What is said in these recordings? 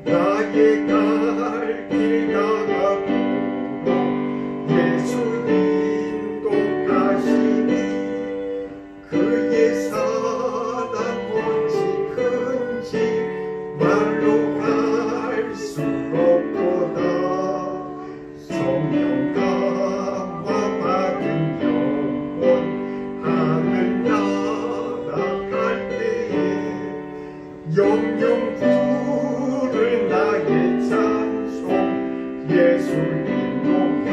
나의 갈 길 다가고 예수 인도하시니 그의 사랑 어찌 큰지 말로 할 수 없도다. 성령 감화 받은 영혼 하늘 날아갈 때에 영영 부를 나의 찬송 예수 인도하셨네.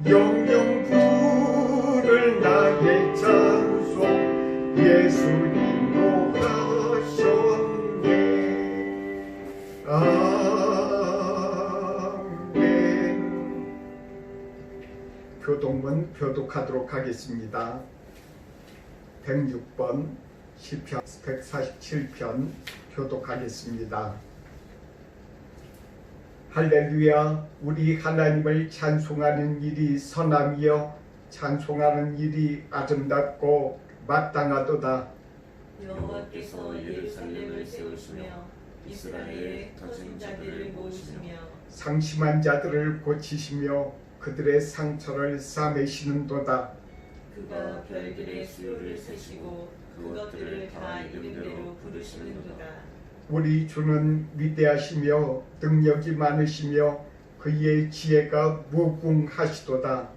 영영 부를 나의 찬송 예수 인도하셨네. 아멘. 교동문 교독하도록 하겠습니다. 106번 시편 147편 교독하겠습니다. 할렐루야. 우리 하나님을 찬송하는 일이 선함이여 찬송하는 일이 아름답고 마땅하도다. 여호와께서 예루살렘을 세우시며 이스라엘의 터진 자들을 모으시며 상심한 자들을 고치시며 그들의 상처를 싸매시는도다. 그가 별들의 수요를 세시고 그것들을 다 이름대로 부르시는도다. 우리 주는 위대하시며 능력이 많으시며 그의 지혜가 무궁하시도다.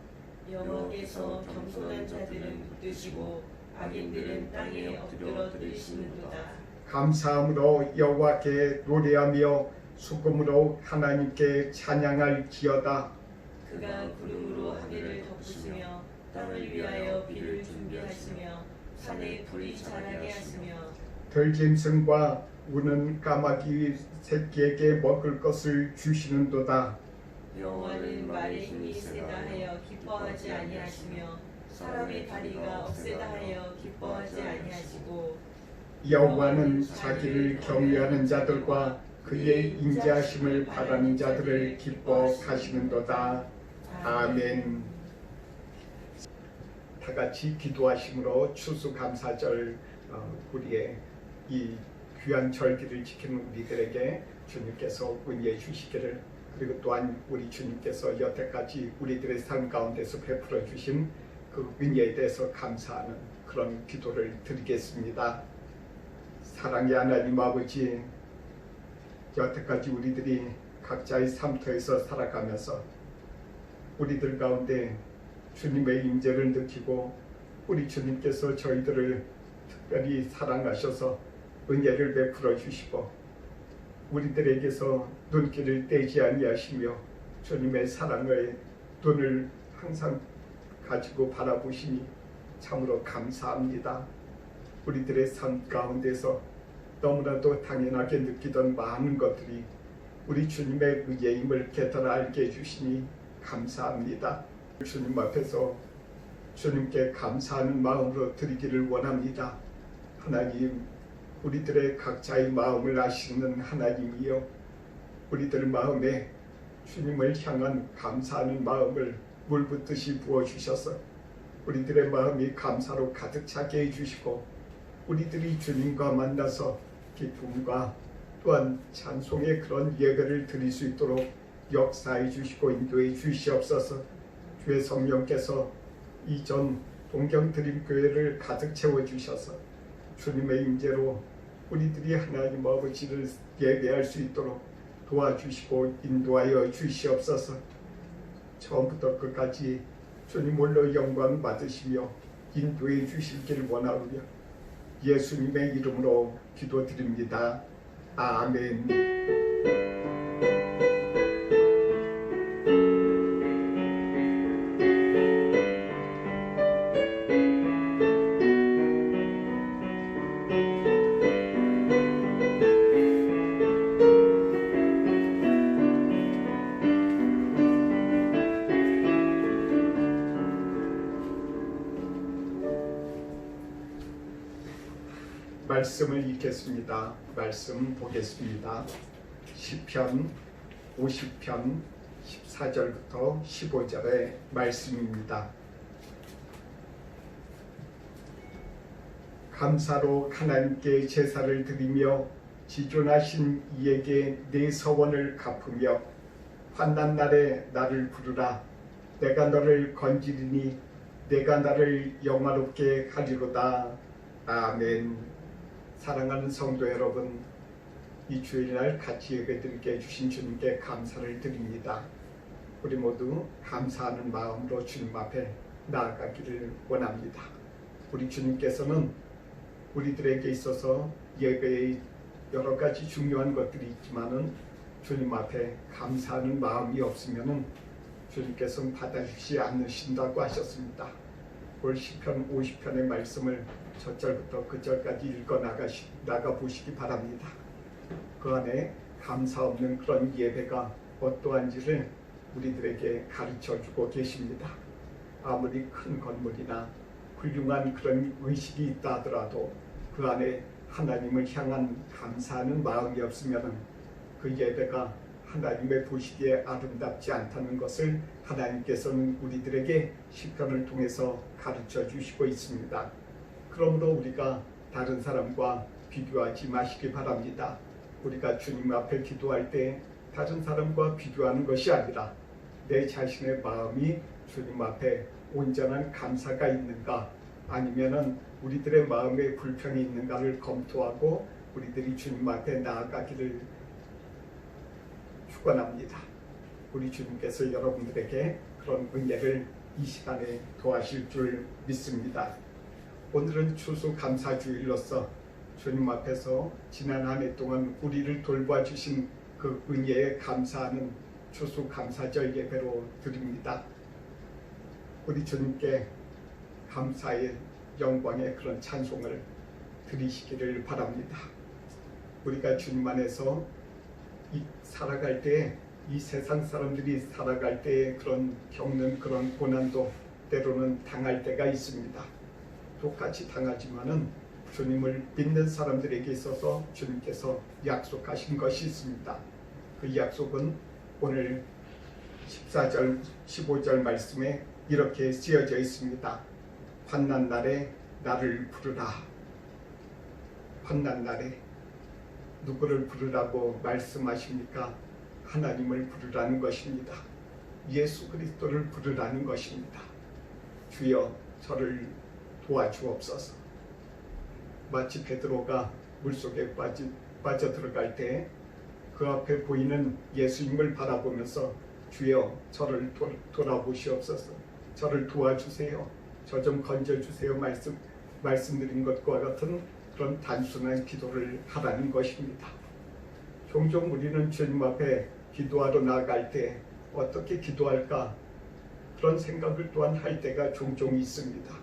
여호와께서 겸손한 자들은 붙드시고 악인들은 땅에 엎드려 들으시는도다. 감사함으로 여호와께 노래하며 수금으로 하나님께 찬양할지어다. 그가 구름으로 하늘을 덮으시며 땅을 위하여 비를 준비하시며 산에 풀이 자라게 하시며 들짐승과 우는 까마귀 새끼에게 먹을 것을 주시는도다. 여호와는 말의 힘이 세다 하여 기뻐하지 아니하시며 사람의 다리가 억세다 하여 기뻐하지 아니하시고 여호와는 자기를 경외하는 자들과 그의 인자하심을 바라는 자들을 기뻐하시는도다. 아멘. 다 같이 기도하심으로 추수감사절 우리의 이 귀한 절기를 지키는 우리들에게 주님께서 은혜해 주시기를, 그리고 또한 우리 주님께서 여태까지 우리들의 삶 가운데서 베풀어 주신 그 은혜에 대해서 감사하는 그런 기도를 드리겠습니다. 사랑의 하나님 아버지, 여태까지 우리들이 각자의 삶터에서 살아가면서 우리들 가운데 주님의 임재를 느끼고 우리 주님께서 저희들을 특별히 사랑하셔서 은혜를 베풀어 주시고 우리들에게서 눈길을 떼지 아니하시며 주님의 사랑의 눈을 항상 가지고 바라보시니 참으로 감사합니다. 우리들의 삶 가운데서 너무나도 당연하게 느끼던 많은 것들이 우리 주님의 은혜임을 깨달아 알게 해주시니 감사합니다. 주님 앞에서 주님께 감사하는 마음으로 드리기를 원합니다. 하나님, 우리들의 각자의 마음을 아시는 하나님이여, 우리들 마음에 주님을 향한 감사하는 마음을 물붓듯이 부어주셔서 우리들의 마음이 감사로 가득 차게 해주시고 우리들이 주님과 만나서 기쁨과 또한 찬송의 그런 예배를 드릴 수 있도록 역사해 주시고 인도해 주시옵소서. 주의 성령께서 이전 동경드림교회를 가득 채워주셔서 주님의 임재로 우리들이 하나님 아버지를 예배할 수 있도록 도와주시고 인도하여 주시옵소서. 처음부터 끝까지 주님 홀로 영광 받으시며 인도해 주시길 원하오며 예수님의 이름으로 기도드립니다. 아멘. 말씀을 읽겠습니다. 말씀 보겠습니다. 시편 50편 14절부터 15절의 말씀입니다. 감사로 하나님께 제사를 드리며 지존하신 이에게 내 서원을 갚으며 환난 날에 나를 부르라. 내가 너를 건지리니 내가 나를 영화롭게 하리로다. 아멘. 사랑하는 성도 여러분, 이 주일날 같이 예배드리게 해주신 주님께 감사를 드립니다. 우리 모두 감사하는 마음으로 주님 앞에 나아가기를 원합니다. 우리 주님께서는 우리들에게 있어서 예배의 여러 가지 중요한 것들이 있지만은 주님 앞에 감사하는 마음이 없으면은 주님께서는 받아주시지 않으신다고 하셨습니다. 올 시편 50편의 말씀을 첫 절부터 그 절까지 읽어 나가 보시기 바랍니다. 그 안에 감사 없는 그런 예배가 어떠한지를 우리들에게 가르쳐주고 계십니다. 아무리 큰 건물이나 훌륭한 그런 의식이 있다 하더라도 그 안에 하나님을 향한 감사하는 마음이 없으면 그 예배가 하나님의 보시기에 아름답지 않다는 것을 하나님께서는 우리들에게 시편을 통해서 가르쳐 주시고 있습니다. 그러므로 우리가 다른 사람과 비교하지 마시기 바랍니다. 우리가 주님 앞에 기도할 때 다른 사람과 비교하는 것이 아니라 내 자신의 마음이 주님 앞에 온전한 감사가 있는가, 아니면은 우리들의 마음에 불평이 있는가를 검토하고 우리들이 주님 앞에 나아가기를 축원합니다. 우리 주님께서 여러분들에게 그런 은혜를 이 시간에 도와실 줄 믿습니다. 오늘은 추수감사주일로서 주님 앞에서 지난 한 해 동안 우리를 돌봐주신 그 은혜에 감사하는 추수감사절 예배로 드립니다. 우리 주님께 감사의 영광의 그런 찬송을 드리시기를 바랍니다. 우리가 주님 안에서 살아갈 때, 이 세상 사람들이 살아갈 때 그런 겪는 그런 고난도 때로는 당할 때가 있습니다. 똑같이 당하지만은 주님을 믿는 사람들에게 있어서 주님께서 약속하신 것이 있습니다. 그 약속은 오늘 14절, 15절 말씀에 이렇게 쓰여져 있습니다. 환난 날에 나를 부르라. 환난 날에 누구를 부르라고 말씀하십니까? 하나님을 부르라는 것입니다. 예수 그리스도를 부르라는 것입니다. 주여 저를 도와주옵소서. 마치 베드로가 물속에 빠져 들어갈 때 그 앞에 보이는 예수님을 바라보면서 주여 저를 돌아보시옵소서. 저를 도와주세요. 저 좀 건져주세요. 말씀드린 것과 같은 그런 단순한 기도를 하라는 것입니다. 종종 우리는 주님 앞에 기도하러 나아갈 때 어떻게 기도할까? 그런 생각을 또한 할 때가 종종 있습니다.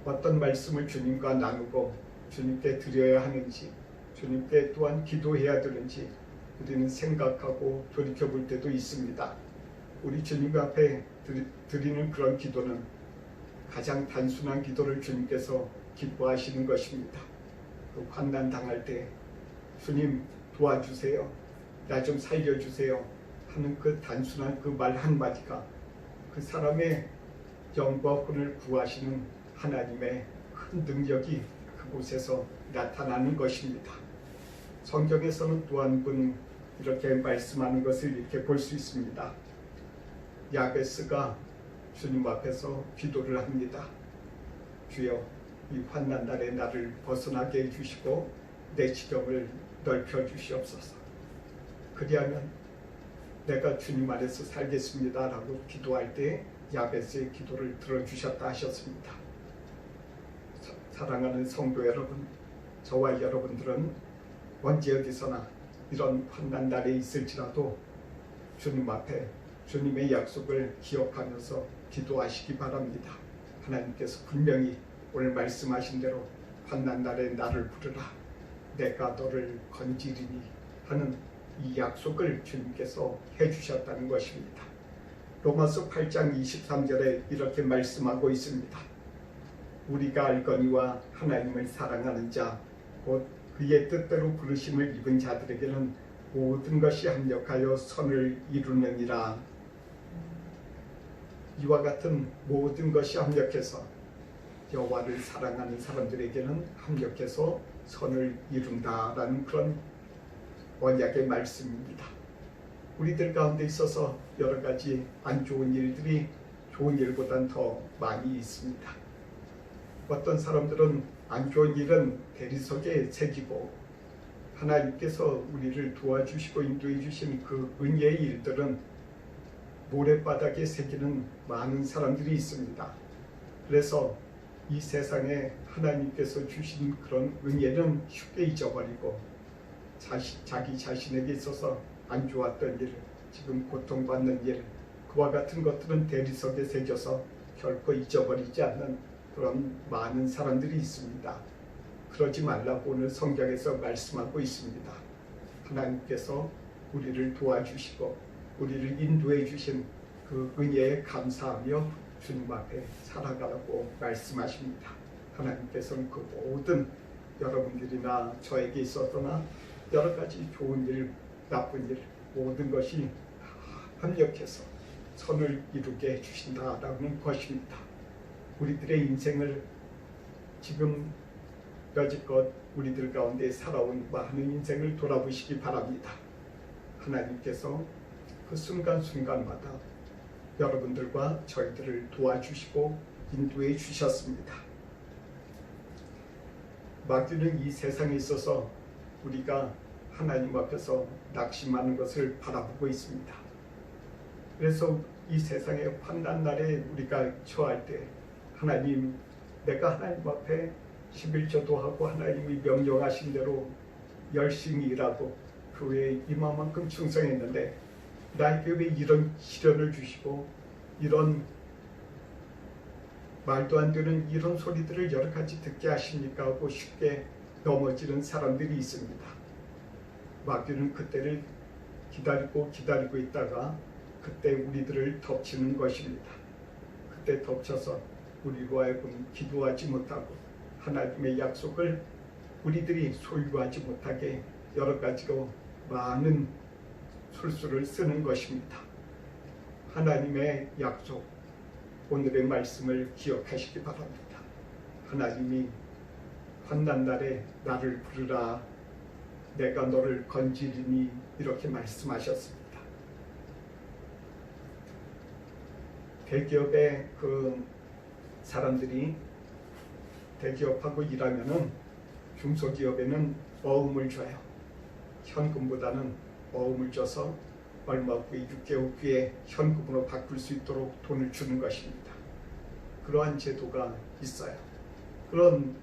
어떤 말씀을 주님과 나누고 주님께 드려야 하는지, 주님께 또한 기도해야 되는지 우리는 생각하고 돌이켜볼 때도 있습니다. 우리 주님 앞에 드리는 그런 기도는 가장 단순한 기도를 주님께서 기뻐하시는 것입니다. 그 환난 당할 때 주님 도와주세요. 나 좀 살려주세요 하는 그 단순한 그 말 한마디가 그 사람의 영과 혼을 구하시는 하나님의 큰 능력이 그곳에서 나타나는 것입니다. 성경에서는 또 한 분 이렇게 말씀하는 것을 이렇게 볼 수 있습니다. 야베스가 주님 앞에서 기도를 합니다. 주여 이 환난 날에 나를 벗어나게 해주시고 내 지경을 넓혀 주시옵소서. 그리하면 내가 주님 안에서 살겠습니다 라고 기도할 때 야베스의 기도를 들어주셨다 하셨습니다. 사랑하는 성도 여러분, 저와 여러분들은 언제 어디서나 이런 환난 날에 있을지라도 주님 앞에 주님의 약속을 기억하면서 기도하시기 바랍니다. 하나님께서 분명히 오늘 말씀하신 대로 환난 날에 나를 부르라. 내가 너를 건지리니 하는 이 약속을 주님께서 해주셨다는 것입니다. 로마서 8장 23절에 이렇게 말씀하고 있습니다. 우리가 알거니와 하나님을 사랑하는 자 곧 그의 뜻대로 부르심을 입은 자들에게는 모든 것이 합력하여 선을 이루느니라. 이와 같은 모든 것이 합력해서 여호와를 사랑하는 사람들에게는 합력해서 선을 이룬다라는 그런 언약의 말씀입니다. 우리들 가운데 있어서 여러 가지 안 좋은 일들이 좋은 일보단 더 많이 있습니다. 어떤 사람들은 안 좋은 일은 대리석에 새기고 하나님께서 우리를 도와주시고 인도해 주신 그 은혜의 일들은 모래바닥에 새기는 많은 사람들이 있습니다. 그래서 이 세상에 하나님께서 주신 그런 은혜는 쉽게 잊어버리고 자기 자신에게 있어서 안 좋았던 일, 지금 고통받는 일, 그와 같은 것들은 대리석에 새겨서 결코 잊어버리지 않는 그런 많은 사람들이 있습니다. 그러지 말라고 오늘 성경에서 말씀하고 있습니다. 하나님께서 우리를 도와주시고 우리를 인도해 주신 그 은혜에 감사하며 주님 앞에 살아가라고 말씀하십니다. 하나님께서는 그 모든 여러분들이나 저에게 있어서나 여러 가지 좋은 일, 나쁜 일 모든 것이 합력해서 선을 이루게 해주신다라는 것입니다. 우리들의 인생을 지금 여지껏 우리들 가운데 살아온 많은 인생을 돌아보시기 바랍니다. 하나님께서 그 순간순간마다 여러분들과 저희들을 도와주시고 인도해 주셨습니다. 마귀는 이 세상에 있어서 우리가 하나님 앞에서 낙심하는 것을 바라보고 있습니다. 그래서 이 세상의 환난 날에 우리가 처할 때 하나님, 내가 하나님 앞에 11조도 하고 하나님이 명령하신 대로 열심히 일하고 교회에 이만큼 충성했는데 나에게 왜 이런 시련을 주시고 이런 말도 안 되는 이런 소리들을 여러 가지 듣게 하십니까 하고 쉽게 넘어지는 사람들이 있습니다. 마귀는 그때를 기다리고 있다가 그때 우리들을 덮치는 것입니다. 그때 덮쳐서 우리로 하여금 기도하지 못하고 하나님의 약속을 우리들이 소유하지 못하게 여러 가지로 많은 술수를 쓰는 것입니다. 하나님의 약속, 오늘의 말씀을 기억하시기 바랍니다. 하나님이 환난 날에 나를 부르라, 내가 너를 건지리니 이렇게 말씀하셨습니다. 대기업의 그 사람들이 대기업하고 일하면은 중소기업에는 어음을 줘요. 현금보다는 어음을 줘서 얼마 후에 6개월 후에 현금으로 바꿀 수 있도록 돈을 주는 것입니다. 그러한 제도가 있어요. 그런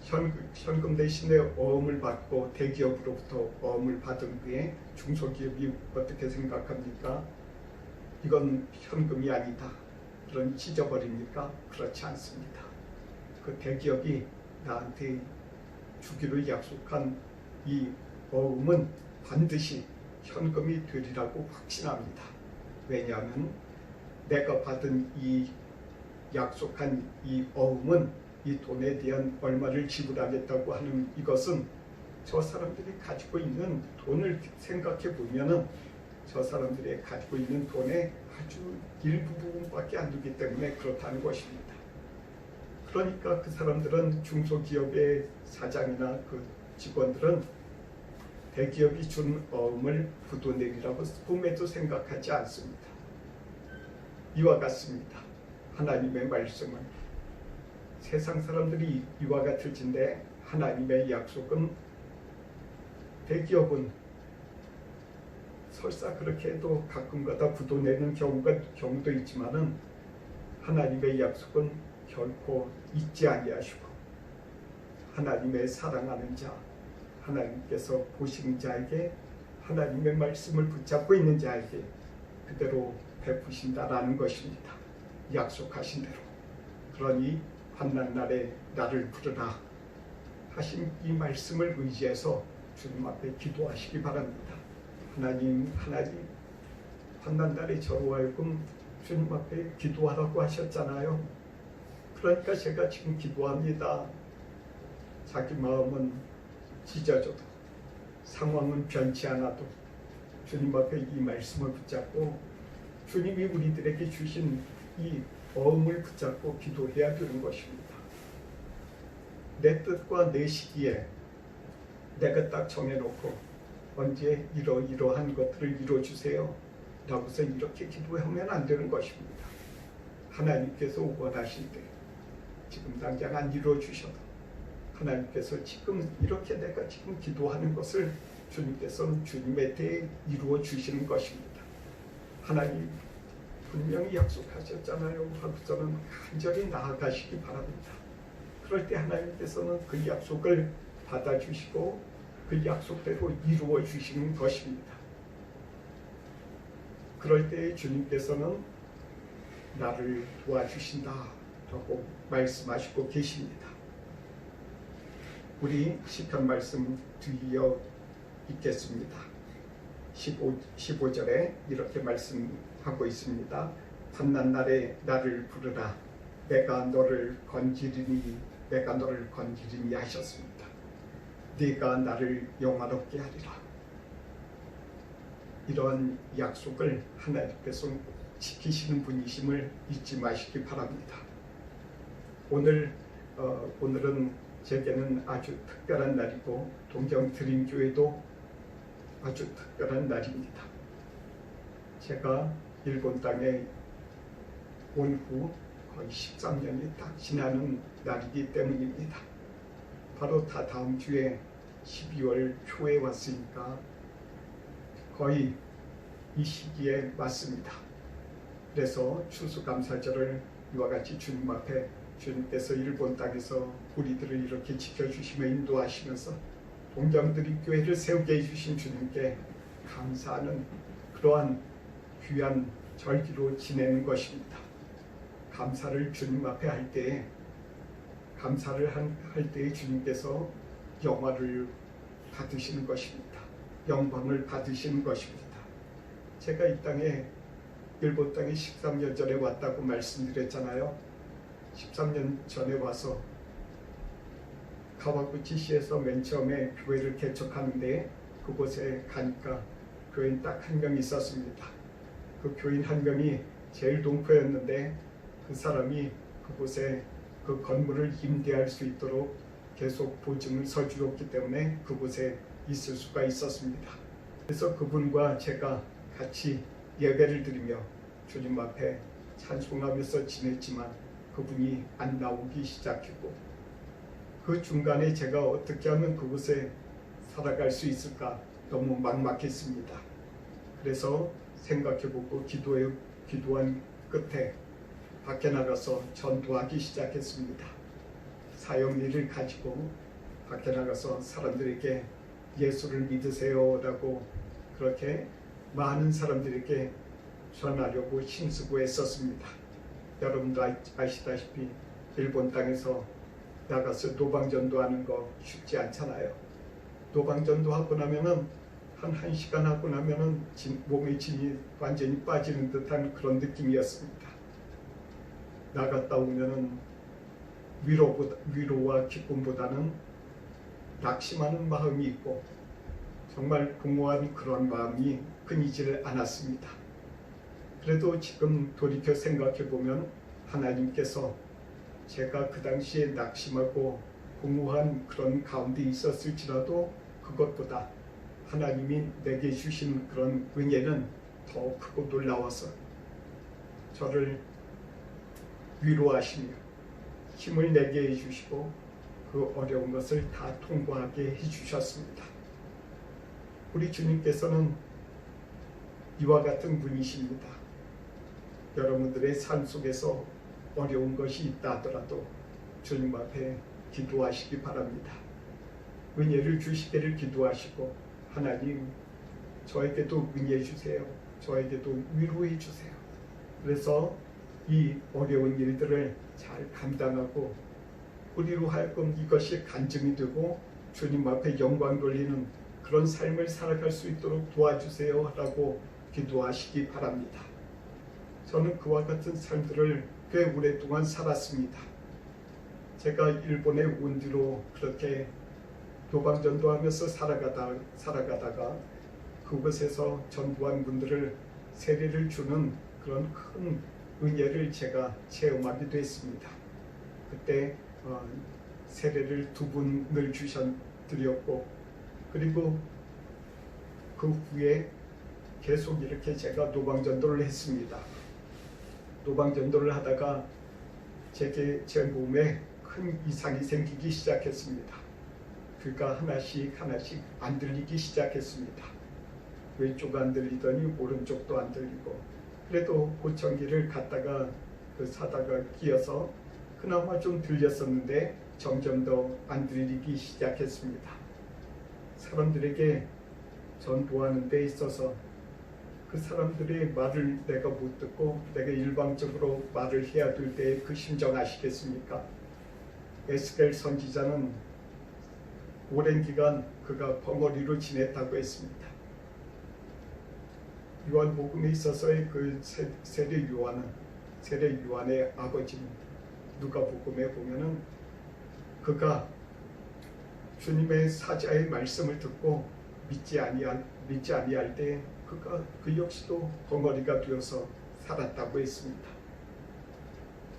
현금 대신에 어음을 받고 대기업으로부터 어음을 받은 후에 중소기업이 어떻게 생각합니까? 이건 현금이 아니다. 그런 찢어버립니까? 그렇지 않습니다. 그 대기업이 나한테 주기로 약속한 이 어음은 반드시 현금이 되리라고 확신합니다. 왜냐하면 내가 받은 이 약속한 이 어음은 이 돈에 대한 얼마를 지불하겠다고 하는 이것은 저 사람들이 가지고 있는 돈을 생각해 보면은 저 사람들이 가지고 있는 돈의 아주 일부 부분밖에 안 되기 때문에 그렇다는 것입니다. 그러니까 그 사람들은 중소기업의 사장이나 그 직원들은 대기업이 준 어음을 부도내리라고 꿈에도 생각하지 않습니다. 이와 같습니다. 하나님의 말씀은 세상 사람들이 이와 같을진데 하나님의 약속은 대기업은 설사 그렇게 해도 가끔가다 부도내는 경우도 있지만은 하나님의 약속은 결코 잊지 아니하시고 하나님의 사랑하는 자, 하나님께서 보신 자에게 하나님의 말씀을 붙잡고 있는 자에게 그대로 베푸신다라는 것입니다. 약속하신 대로. 그러니 환난 날에 나를 부르라 하신 이 말씀을 의지해서 주님 앞에 기도하시기 바랍니다. 하나님 환난 날에 저로 하여금 주님 앞에 기도하라고 하셨잖아요. 그러니까 제가 지금 기도합니다. 자기 마음은 찢어져도 상황은 변치 않아도 주님 앞에 이 말씀을 붙잡고 주님이 우리들에게 주신 이 어음을 붙잡고 기도해야 되는 것입니다. 내 뜻과 내 시기에 내가 딱 정해놓고 언제 이러이러한 것들을 이루어주세요 라고서 이렇게 기도하면 안 되는 것입니다. 하나님께서 원하실 때 지금 당장 안 이루어주셔도 하나님께서 지금 이렇게 내가 지금 기도하는 것을 주님께서는 주님의 때에 이루어주시는 것입니다. 하나님 분명히 약속하셨잖아요 하고서는 간절히 나아가시기 바랍니다. 그럴 때 하나님께서는 그 약속을 받아주시고 그 약속대로 이루어 주시는 것입니다. 그럴 때 주님께서는 나를 도와주신다 라고 말씀하시고 계십니다. 우리 시편 말씀 드리어 읽겠습니다. 15절에 이렇게 말씀하고 있습니다. 환난날에 나를 부르라 내가 너를 건지리니 하셨습니다. 네가 나를 영화롭게 하리라. 이러한 약속을 하나님께서 지키시는 분이심을 잊지 마시기 바랍니다. 오늘은 제게는 아주 특별한 날이고 동정 드림교회도 아주 특별한 날입니다. 제가 일본 땅에 온 후 거의 13년이 딱 지나는 날이기 때문입니다. 바로 다음 주에 12월 초에 왔으니까 거의 이 시기에 맞습니다. 그래서 추수감사절을 이와 같이 주님 앞에 주님께서 일본 땅에서 우리들을 이렇게 지켜주시며 인도하시면서 동정드림 교회를 세우게 해주신 주님께 감사하는 그러한 귀한 절기로 지내는 것입니다. 감사를 주님 앞에 할 때에 주님께서 영화를 받으시는 것입니다. 영광을 받으시는 것입니다. 제가 이 땅에 일본 땅에 13년 전에 왔다고 말씀드렸잖아요. 13년 전에 와서 가와구치시에서 맨 처음에 교회를 개척하는데 그곳에 가니까 교인 딱 한 명 있었습니다. 그 교인 한 명이 제일 동포였는데 그 사람이 그곳에 그 건물을 임대할 수 있도록 계속 보증을 서주었기 때문에 그곳에 있을 수가 있었습니다. 그래서 그분과 제가 같이 예배를 드리며 주님 앞에 찬송하면서 지냈지만 그분이 안 나오기 시작했고 그 중간에 제가 어떻게 하면 그곳에 살아갈 수 있을까 너무 막막했습니다. 그래서 생각해보고 기도한 끝에 밖에 나가서 전도하기 시작했습니다. 사역일을 가지고 밖에 나가서 사람들에게 예수를 믿으세요 라고 그렇게 많은 사람들에게 전하려고 힘쓰고 했었습니다. 여러분도 아시다시피 일본 땅에서 나가서 도방전도하는 거 쉽지 않잖아요. 도방전도 하고 나면은 한 1시간 하고 나면은 몸에 진이 완전히 빠지는 듯한 그런 느낌이었습니다. 나갔다 오면은 위로와 기쁨보다는 낙심하는 마음이 있고 정말 공허한 그런 마음이 끊이질 않았습니다. 그래도 지금 돌이켜 생각해 보면 하나님께서 제가 그 당시에 낙심하고 공허한 그런 가운데 있었을지라도 그것보다 하나님이 내게 주신 그런 은혜는 더 크고 놀라워서 저를 위로하시며 힘을 내게 해주시고 그 어려운 것을 다 통과하게 해주셨습니다. 우리 주님께서는 이와 같은 분이십니다. 여러분들의 삶 속에서 어려운 것이 있다 하더라도 주님 앞에 기도하시기 바랍니다. 은혜를 주시기를 기도하시고 하나님 저에게도 은혜 주세요. 저에게도 위로해 주세요. 그래서 이 어려운 일들을 잘 감당하고 우리로 하여금 이것이 간증이 되고 주님 앞에 영광 돌리는 그런 삶을 살아갈 수 있도록 도와주세요 라고 기도하시기 바랍니다. 저는 그와 같은 삶들을 꽤 오랫동안 살았습니다. 제가 일본에 온 뒤로 그렇게 도방전도하면서 살아가다가 그곳에서 전도한 분들을 세례를 주는 그런 큰 은혜를 제가 체험하게 됐습니다. 그때 세례를 2분을 드렸고 그리고 그 후에 계속 이렇게 제가 노방전도를 했습니다. 노방전도를 하다가 제 몸에 큰 이상이 생기기 시작했습니다. 귀가 하나씩 안 들리기 시작했습니다. 왼쪽 안 들리더니 오른쪽도 안 들리고, 그래도 보청기를 갖다가 사다가 끼어서 그나마 좀 들렸었는데 점점 더 안 들리기 시작했습니다. 사람들에게 전도하는 데 있어서 그 사람들의 말을 내가 못 듣고 내가 일방적으로 말을 해야 될 때 그 심정 아시겠습니까? 에스겔 선지자는 오랜 기간 그가 벙어리로 지냈다고 했습니다. 요한복음에 있어서의 그 세례 요한의 아버지는 누가복음에 보면은 그가 주님의 사자의 말씀을 듣고 믿지 아니할 때 그가 그 역시도 벙어리가 되어서 살았다고 했습니다.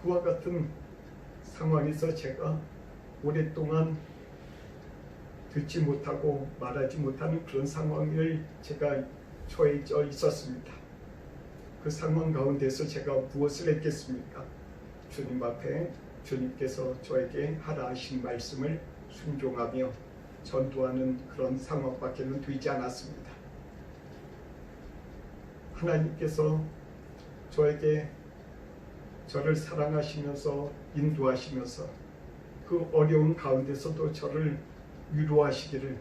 그와 같은 상황에서 제가 오랫동안 듣지 못하고 말하지 못하는 그런 상황을 제가 처해져 있었습니다. 그 상황 가운데서 제가 무엇을 했겠습니까? 주님 앞에 주님께서 저에게 하라 하신 말씀을 순종하며 전도하는 그런 상황밖에는 되지 않았습니다. 하나님께서 저를 사랑하시면서 인도하시면서 그 어려운 가운데서도 저를 위로하시기를,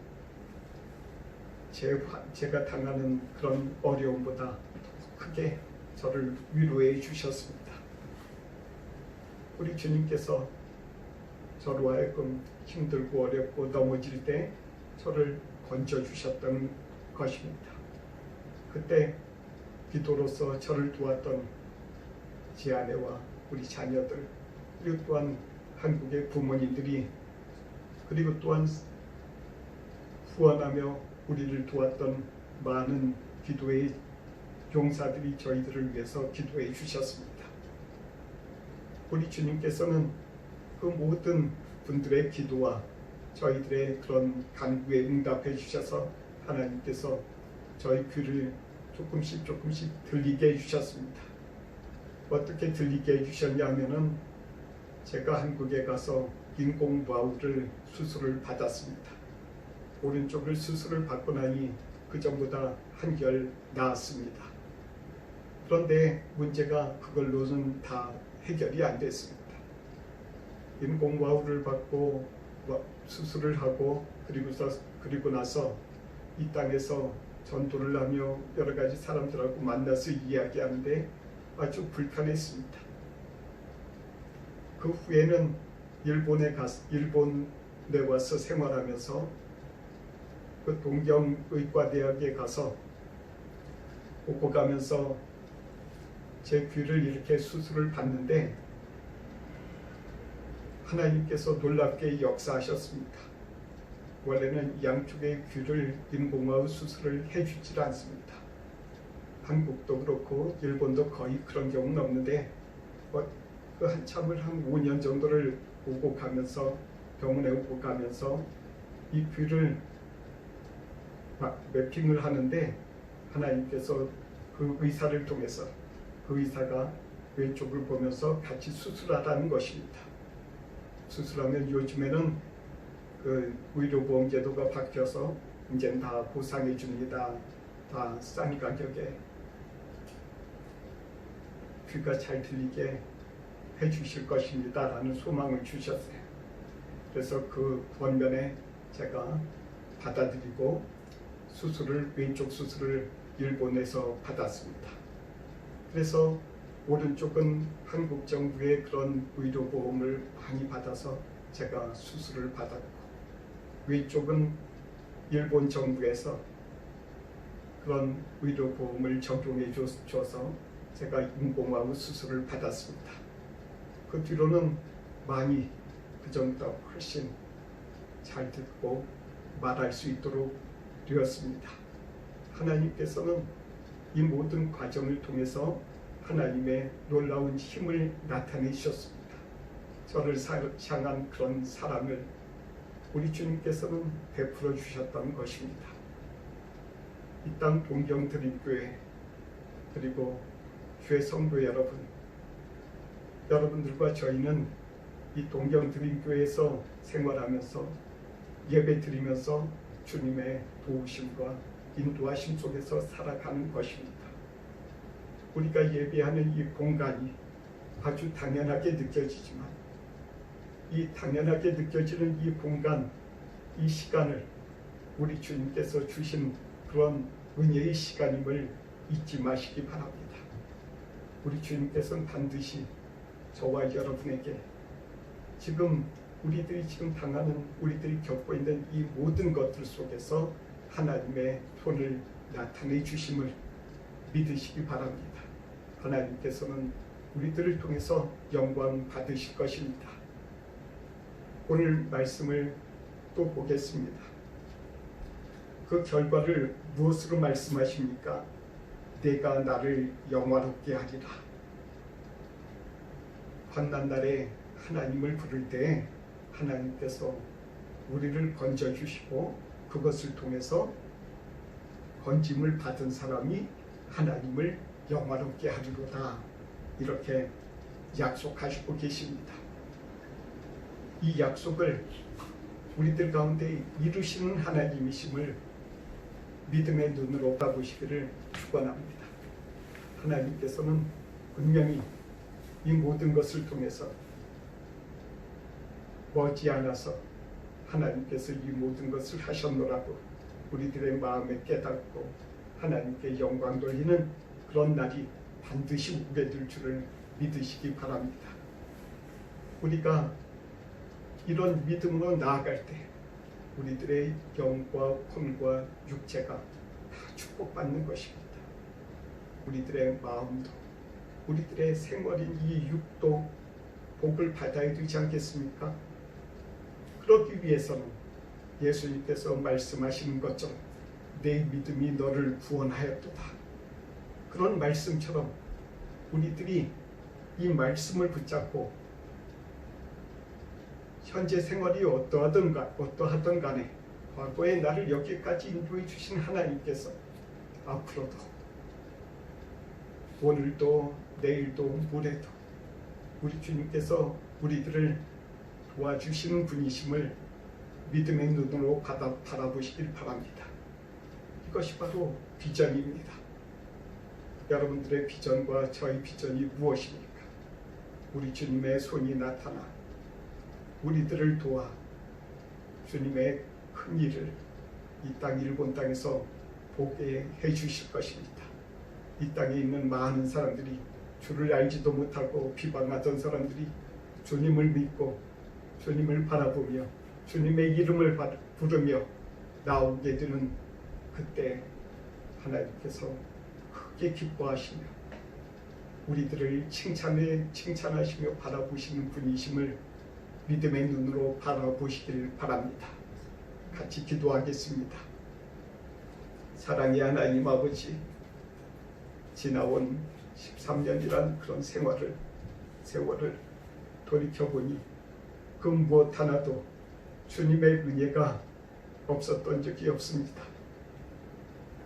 제가 당하는 그런 어려움보다 크게 저를 위로해 주셨습니다. 우리 주님께서 저로 하여금 힘들고 어렵고 넘어질 때 저를 건져주셨던 것입니다. 그때 기도로서 저를 도왔던 제 아내와 우리 자녀들, 그리고 또한 한국의 부모님들이, 그리고 또한 후원하며 우리를 도왔던 많은 기도의 용사들이 저희들을 위해서 기도해 주셨습니다. 우리 주님께서는 그 모든 분들의 기도와 저희들의 그런 간구에 응답해 주셔서 하나님께서 저희 귀를 조금씩 들리게 해주셨습니다. 어떻게 들리게 해주셨냐 하면은 제가 한국에 가서 인공바울을 수술을 받았습니다. 오른쪽을 수술을 받고 나니 그 전보다 한결 나았습니다. 그런데 문제가 그걸로는 다 해결이 안 됐습니다. 인공바울을 받고 수술을 하고 그리고 나서 이 땅에서 전도를 하며 여러 가지 사람들하고 만나서 이야기하는데 아주 불편했습니다. 그 후에는 일본에 와서 생활하면서 그 동경의과대학에 가서 오고 가면서 제 귀를 이렇게 수술을 받는데 하나님께서 놀랍게 역사하셨습니다. 원래는 양쪽의 귀를 인공화의 수술을 해주질 않습니다. 한국도 그렇고 일본도 거의 그런 경우는 없는데 그 한참을 한 5년 정도를 오고 가면서 병원에 오고 가면서 이 귀를 매핑을 하는데 하나님께서 그 의사를 통해서 그 의사가 왼쪽을 보면서 같이 수술하라는 것입니다. 수술하면 요즘에는 그 의료보험 제도가 바뀌어서 이제는 다 보상해 줍니다. 다 싼 가격에 귀가 잘 들리게 해주실 것입니다 라는 소망을 주셨어요. 그래서 그 권면에 제가 받아들이고 왼쪽 수술을 일본에서 받았습니다. 그래서 오른쪽은 한국 정부의 그런 의료보험을 많이 받아서 제가 수술을 받았고, 왼쪽은 일본 정부에서 그런 의료보험을 적용해 줘서 제가 인공화의 수술을 받았습니다. 그 뒤로는 많이 그 전보다 훨씬 잘 듣고 말할 수 있도록 되었습니다. 하나님께서는 이 모든 과정을 통해서 하나님의 놀라운 힘을 나타내셨습니다. 저를 향한 그런 사랑을 우리 주님께서는 베풀어 주셨던 것입니다. 이 땅 동경드림교회 그리고 교회 성도 여러분들과 저희는 이 동경드림교회에서 생활하면서 예배 드리면서 주님의 도우심과 인도하심 속에서 살아가는 것입니다. 우리가 예배하는 이 공간이 아주 당연하게 느껴지지만 이 당연하게 느껴지는 이 공간, 이 시간을 우리 주님께서 주신 그런 은혜의 시간임을 잊지 마시기 바랍니다. 우리 주님께서는 반드시 저와 여러분에게 우리들이 지금 당하는, 우리들이 겪고 있는 이 모든 것들 속에서 하나님의 손을 나타내 주심을 믿으시기 바랍니다. 하나님께서는 우리들을 통해서 영광 받으실 것입니다. 오늘 말씀을 또 보겠습니다. 그 결과를 무엇으로 말씀하십니까? 내가 나를 영화롭게 하리라. 환난날에 하나님을 부를 때 하나님께서 우리를 건져주시고 그것을 통해서 건짐을 받은 사람이 하나님을 영화롭게 하리로다. 이렇게 약속하시고 계십니다. 이 약속을 우리들 가운데 이루시는 하나님이심을 믿음의 눈으로 바라보시기를 축원합니다. 하나님께서는 분명히 이 모든 것을 통해서 머지않아서 하나님께서 이 모든 것을 하셨노라고 우리들의 마음에 깨닫고 하나님께 영광 돌리는 그런 날이 반드시 오게 될 줄을 믿으시기 바랍니다. 우리가 이런 믿음으로 나아갈 때 우리들의 영과魂과 육체가 다 축복받는 것입니다. 우리들의 마음도 우리들의 생활인 이 육도 복을 받아야 되지 않겠습니까? 그러기 위해서는 예수님께서 말씀하시는 것처럼 내 믿음이 너를 구원하였도다. 그런 말씀처럼 우리들이 이 말씀을 붙잡고 현재 생활이 어떠하던 간에 과거에 나를 여기까지 인도해 주신 하나님께서 앞으로도 오늘도 내일도 모레도 우리 주님께서 우리들을 도와주시는 분이심을 믿음의 눈으로 바라보시길 바랍니다. 이것이 바로 비전입니다. 여러분들의 비전과 저의 비전이 무엇입니까? 우리 주님의 손이 나타나 우리들을 도와 주님의 큰 일을 이 땅 일본 땅에서 보게 해주실 것입니다. 이 땅에 있는 많은 사람들이 주를 알지도 못하고 비방하던 사람들이 주님을 믿고 주님을 바라보며 주님의 이름을 부르며 나오게 되는 그때 하나님께서 크게 기뻐하시며 우리들을 칭찬하시며 바라보시는 분이심을 믿음의 눈으로 바라보시길 바랍니다. 같이 기도하겠습니다. 사랑의 하나님 아버지, 지나온 13년이란 그런 세월을 돌이켜보니 그 무엇 하나도 주님의 은혜가 없었던 적이 없습니다.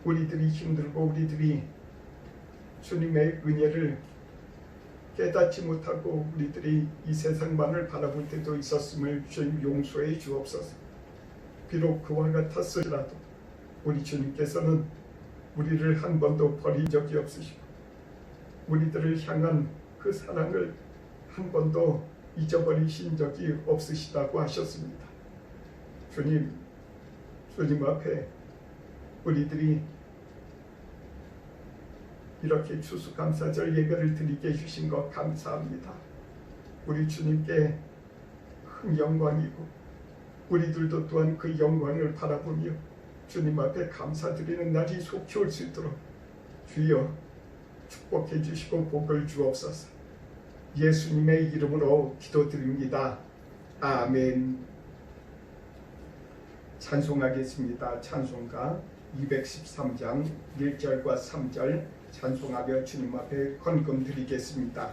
우리들이 힘들고 우리들이 주님의 은혜를 깨닫지 못하고 우리들이 이 세상만을 바라볼 때도 있었음을 주님 용서해 주옵소서. 비록 그와 같았을지라도 우리 주님께서는 우리를 한 번도 버린 적이 없으시고 우리들을 향한 그 사랑을 한 번도 잊어버리신 적이 없으시다고 하셨습니다. 주님 앞에 우리들이 이렇게 추수감사절 예배를 드리게 해주신 것 감사합니다. 우리 주님께 큰 영광이고 우리들도 또한 그 영광을 바라보며 주님 앞에 감사드리는 날이 속히 올 수 있도록 주여 축복해 주시고 복을 주옵소서. 예수님의 이름으로 기도드립니다. 아멘. 찬송하겠습니다. 찬송가 213장 1절과 3절 찬송하며 주님 앞에 헌금 드리겠습니다.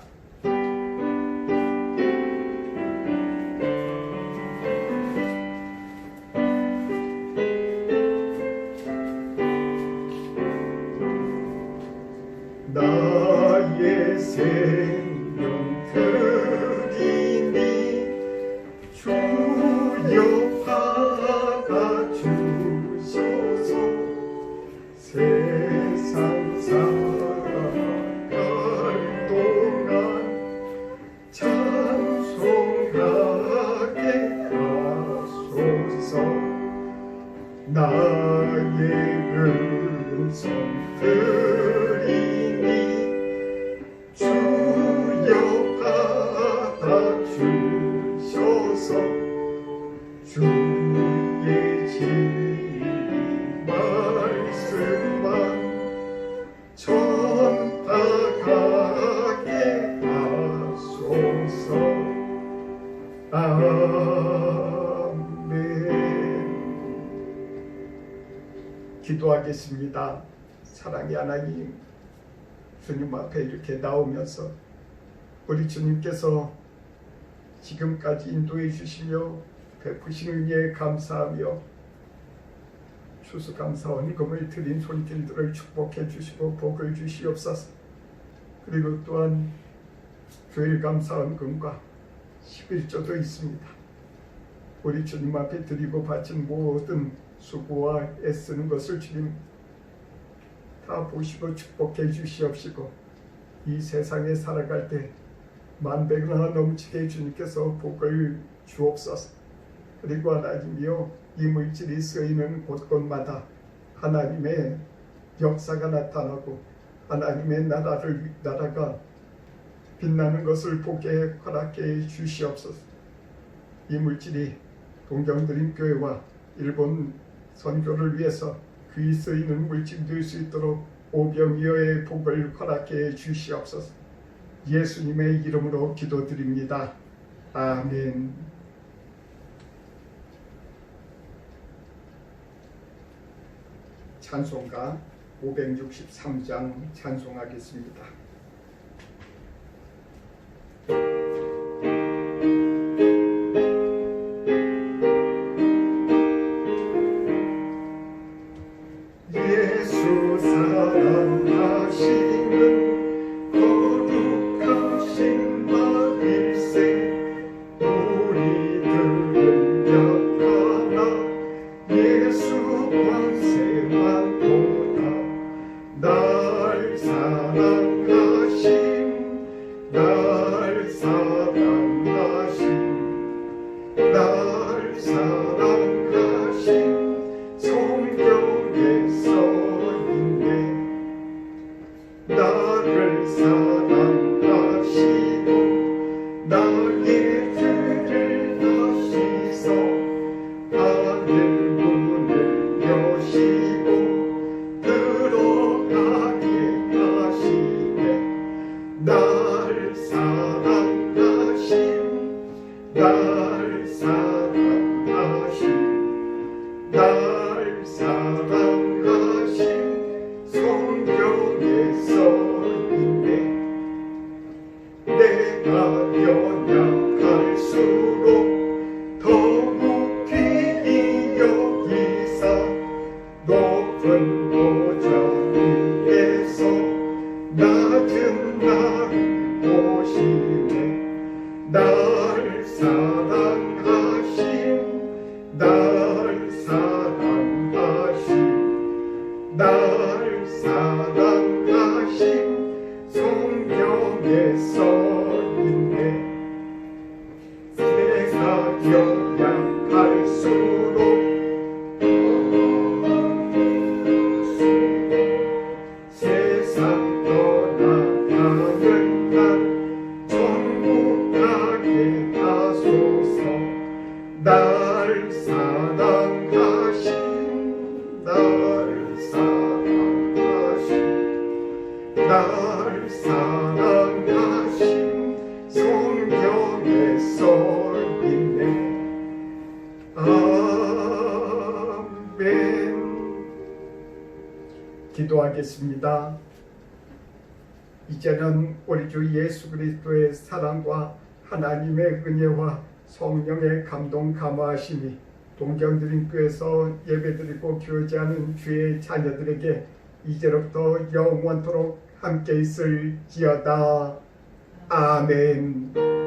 나의 은손 드리니 주여 받아주셔서 주의 진리 말씀만 전파하게 하소서. 아멘. 기도하겠습니다. 사랑의 하나님, 주님 앞에 이렇게 나오면서 우리 주님께서 지금까지 인도해 주시며 베푸신 은혜에 감사하며 추수감사 헌금을 드린 손길들을 축복해 주시고 복을 주시옵소서. 그리고 또한 교일 감사 헌금과 11조도 있습니다. 우리 주님 앞에 드리고 바친 모든 수고와 애쓰는 것을 주님 다 보시고 축복해 주시옵시고 이 세상에 살아갈 때 만백이나 넘치게 주님께서 복을 주옵소서. 그리고 하나님이여 이 물질이 쓰이는 곳곳마다 하나님의 역사가 나타나고 하나님의 나라가 빛나는 것을 보게 허락해 주시옵소서. 이 물질이 동경드림교회와 일본 선교를 위해서 귀 쓰이는 물질이 될 수 있도록 오병이어의 복을 허락해 주시옵소서. 예수님의 이름으로 기도드립니다. 아멘. 찬송가 563장 찬송하겠습니다. 예수 사랑하시는 거룩하신 마일세 우리들은 약하나 예수 권세만 보다 날 사랑하신 날 사랑하신 성경에 써있네. 나를 사랑하시고 나의 죄를 다시서 하늘 문을 여시고 들어가게 하시네. 날 사랑하신 성경에 써있네. 내가 연약할수록 더욱 귀히 여기사 높은 보좌 위에서 낮은 나를 보시네. 날 사랑하신 성경에 써있네. 내가 연약할수록 세상 떠나가는 날 천국 가게 하소서. 날 사랑하신 성경에 써있네. 아멘. 기도하겠습니다. 이제는 우리 주 예수 그리스도의 사랑과 하나님의 은혜와 성령의 감동 감화하심이 동경드림교회에서 예배드리고 교제하는 주의 자녀들에게 이제로부터 영원토록 함께 있을지어다. 아멘.